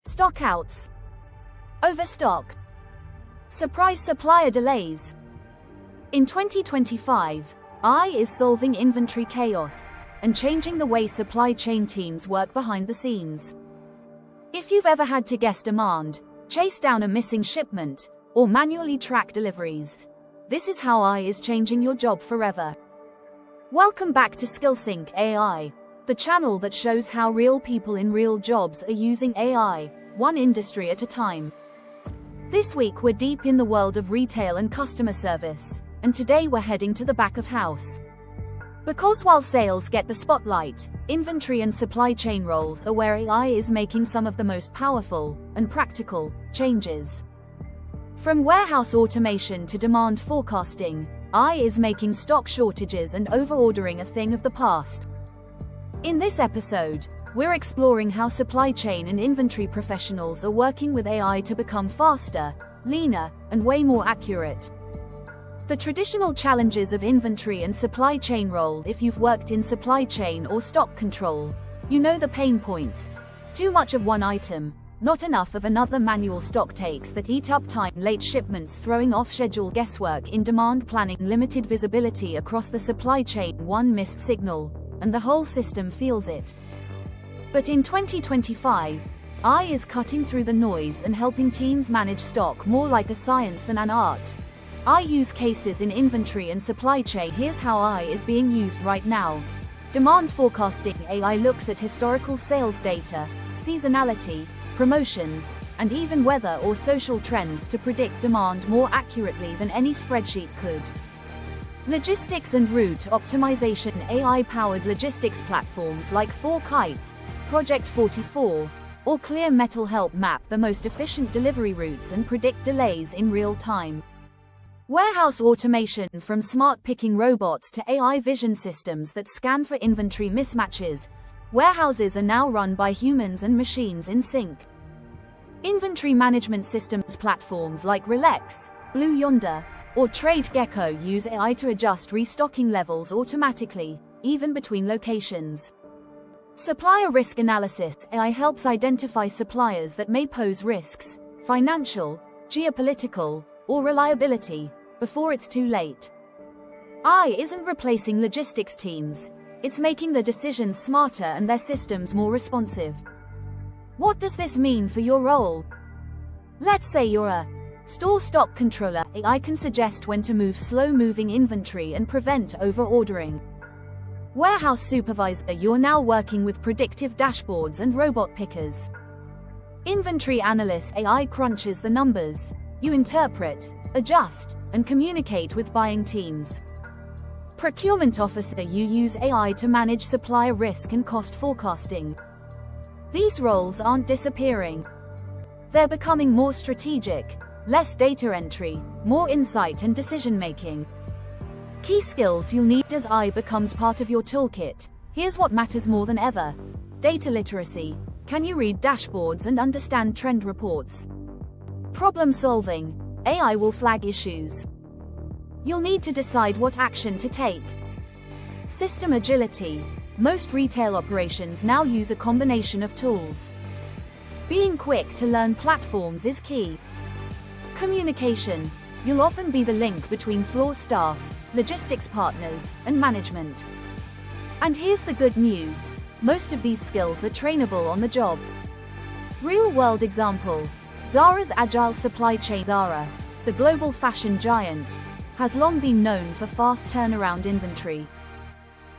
stockouts, overstock, surprise supplier delays. In 2025, AI is solving inventory chaos and changing the way supply chain teams work behind the scenes. If you've ever had to guess demand, chase down a missing shipment, or manually track deliveries, this is how AI is changing your job forever. Welcome back to SkillSync AI, the channel that shows how real people in real jobs are using AI, one industry at a time. This week we're deep in the world of retail and customer service, and today we're heading to the back of house. Because while sales get the spotlight, inventory and supply chain roles are where AI is making some of the most powerful and practical changes. From warehouse automation to demand forecasting, AI is making stock shortages and overordering a thing of the past. In this episode, we're exploring how supply chain and inventory professionals are working with AI to become faster, leaner, and way more accurate. The traditional challenges of inventory and supply chain role. If you've worked in supply chain or stock control, you know the pain points. Too much of one item, not enough of another, manual stock takes that eat up time, late shipments throwing off schedule, guesswork in demand planning, limited visibility across the supply chain, one missed signal, and the whole system feels it. But in 2025, AI is cutting through the noise and helping teams manage stock more like a science than an art. AI use cases in inventory and supply chain. Here's how AI is being used right now. Demand forecasting. AI looks at historical sales data, seasonality, promotions, and even weather or social trends to predict demand more accurately than any spreadsheet could. Logistics and route optimization. AI-powered logistics platforms like 4Kites, Project 44, or Clear Metal help map the most efficient delivery routes and predict delays in real time. Warehouse automation. From smart picking robots to AI vision systems that scan for inventory mismatches, warehouses are now run by humans and machines in sync. Inventory management systems. Platforms like Relax, Blue Yonder, or Trade Gecko use AI to adjust restocking levels automatically, even between locations. Supplier risk analysis. AI helps identify suppliers that may pose risks, financial, geopolitical, or reliability, before it's too late. AI isn't replacing logistics teams, it's making the decisions smarter and their systems more responsive. What does this mean for your role? Let's say you're a store stock controller. AI can suggest when to move slow-moving inventory and prevent over-ordering. Warehouse supervisor. You're now working with predictive dashboards and robot pickers. Inventory analyst. AI crunches the numbers. You interpret, adjust, and communicate with buying teams. Procurement officer. You use AI to manage supplier risk and cost forecasting. These roles aren't disappearing. They're becoming more strategic, less data entry, more insight and decision-making. Key skills you'll need as AI becomes part of your toolkit. Here's what matters more than ever. Data literacy. Can you read dashboards and understand trend reports? Problem solving. AI will flag issues. You'll need to decide what action to take. System agility. Most retail operations now use a combination of tools. Being quick to learn platforms is key. Communication. You'll often be the link between floor staff, logistics partners, and management. And here's the good news. Most of these skills are trainable on the job. Real-world example. Zara's agile supply chain. Zara, the global fashion giant, has long been known for fast turnaround inventory.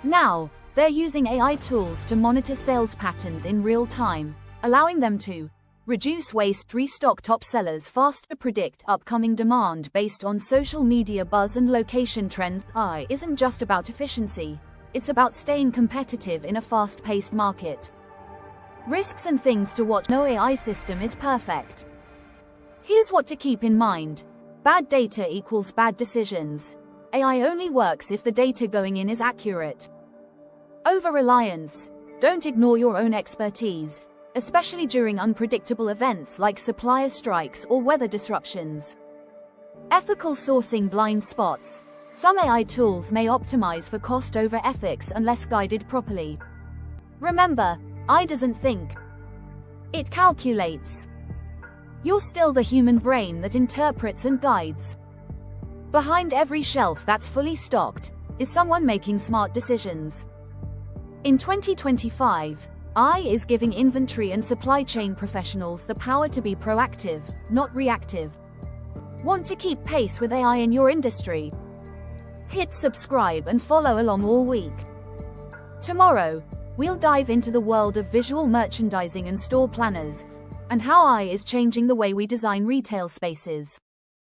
Now, they're using AI tools to monitor sales patterns in real time, allowing them to reduce waste, restock top sellers faster, predict upcoming demand based on social media buzz and location trends. AI isn't just about efficiency, it's about staying competitive in a fast-paced market. Risks and things to watch. No AI system is perfect. Here's what to keep in mind. Bad data equals bad decisions. AI only works if the data going in is accurate. Over-reliance. Don't ignore your own expertise, especially during unpredictable events like supplier strikes or weather disruptions. Ethical sourcing. Blind spots. Some AI tools may optimize for cost over ethics unless guided properly. Remember, AI doesn't think. It calculates. You're still the human brain that interprets and guides. Behind every shelf that's fully stocked is someone making smart decisions. In 2025, AI is giving inventory and supply chain professionals the power to be proactive, not reactive. Want to keep pace with AI in your industry? Hit subscribe and follow along all week. Tomorrow, we'll dive into the world of visual merchandising and store planners, and how AI is changing the way we design retail spaces.